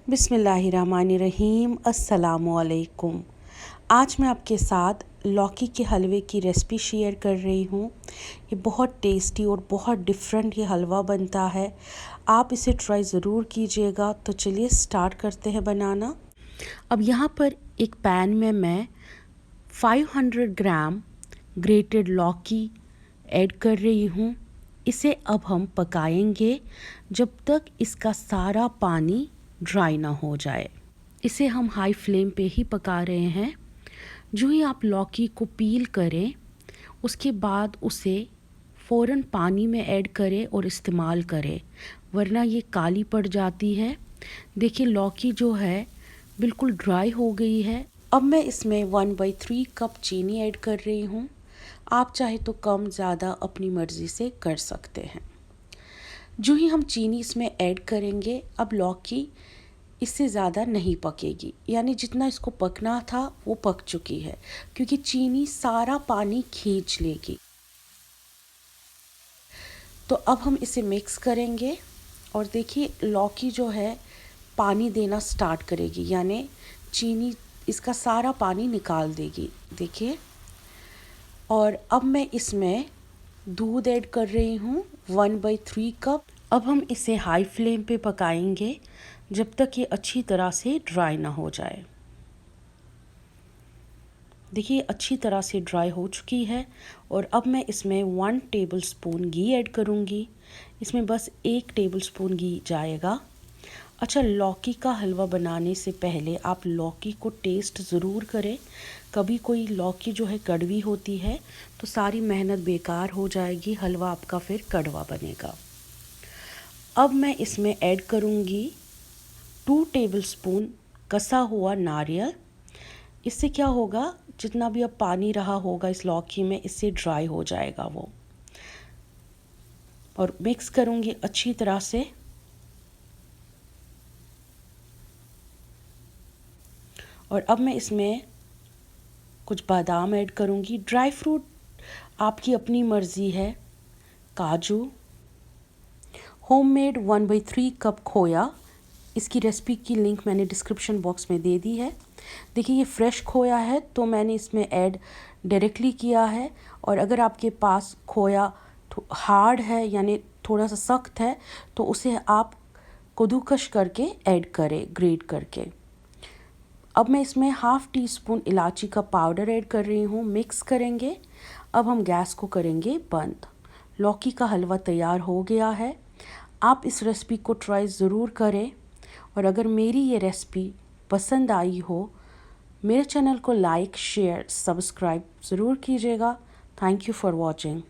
बिस्मिल्लाहिर्रहमानिर्रहीम। अस्सलामुअलैकुम। आज मैं आपके साथ लौकी के हलवे की रेसिपी शेयर कर रही हूँ। ये बहुत टेस्टी और बहुत डिफरेंट ये हलवा बनता है। आप इसे ट्राई ज़रूर कीजिएगा। तो चलिए स्टार्ट करते हैं बनाना। अब यहाँ पर एक पैन में मैं 500 ग्राम ग्रेटेड लौकी ऐड कर रही हूँ। इसे अब हम पकाएंगे जब तक इसका सारा पानी ड्राई ना हो जाए। इसे हम हाई फ्लेम पे ही पका रहे हैं। जो ही आप लौकी को पील करें उसके बाद उसे फ़ौरन पानी में ऐड करें और इस्तेमाल करें, वरना ये काली पड़ जाती है। देखिए लौकी जो है बिल्कुल ड्राई हो गई है। अब मैं इसमें 1/3 कप चीनी ऐड कर रही हूँ। आप चाहे तो कम ज़्यादा अपनी मर्ज़ी से कर सकते हैं। जो ही हम चीनी इसमें ऐड करेंगे, अब लौकी इससे ज़्यादा नहीं पकेगी, यानी जितना इसको पकना था वो पक चुकी है, क्योंकि चीनी सारा पानी खींच लेगी। तो अब हम इसे मिक्स करेंगे और देखिए लौकी जो है पानी देना स्टार्ट करेगी, यानी चीनी इसका सारा पानी निकाल देगी। देखिए, और अब मैं इसमें दूध ऐड कर रही हूँ 1/3 कप। अब हम इसे हाई फ्लेम पे पकाएंगे जब तक ये अच्छी तरह से ड्राई ना हो जाए। देखिए अच्छी तरह से ड्राई हो चुकी है और अब मैं इसमें 1 टेबलस्पून घी ऐड करूँगी। इसमें बस 1 टेबलस्पून घी जाएगा। अच्छा, लौकी का हलवा बनाने से पहले आप लौकी को टेस्ट ज़रूर करें। कभी कोई लौकी जो है कड़वी होती है तो सारी मेहनत बेकार हो जाएगी, हलवा आपका फिर कड़वा बनेगा। अब मैं इसमें ऐड करूँगी 2 टेबलस्पून कसा हुआ नारियल। इससे क्या होगा, जितना भी अब पानी रहा होगा इस लौकी में, इससे ड्राई हो जाएगा वो। और मिक्स करूँगी अच्छी तरह से। और अब मैं इसमें कुछ बादाम ऐड करूँगी। ड्राई फ्रूट आपकी अपनी मर्ज़ी है। काजू, होममेड 1/3 कप खोया। इसकी रेसिपी की लिंक मैंने डिस्क्रिप्शन बॉक्स में दे दी है। देखिए ये फ्रेश खोया है तो मैंने इसमें ऐड डायरेक्टली किया है। और अगर आपके पास खोया हार्ड है यानी थोड़ा सा सख्त है तो उसे आप कद्दूकस करके ऐड करें, ग्रेट करके। अब मैं इसमें 1/2 टीस्पून इलायची का पाउडर ऐड कर रही हूँ। मिक्स करेंगे। अब हम गैस को करेंगे बंद। लौकी का हलवा तैयार हो गया है। आप इस रेसिपी को ट्राई ज़रूर करें। और अगर मेरी ये रेसिपी पसंद आई हो, मेरे चैनल को लाइक, शेयर, सब्सक्राइब ज़रूर कीजिएगा। Thank you for watching.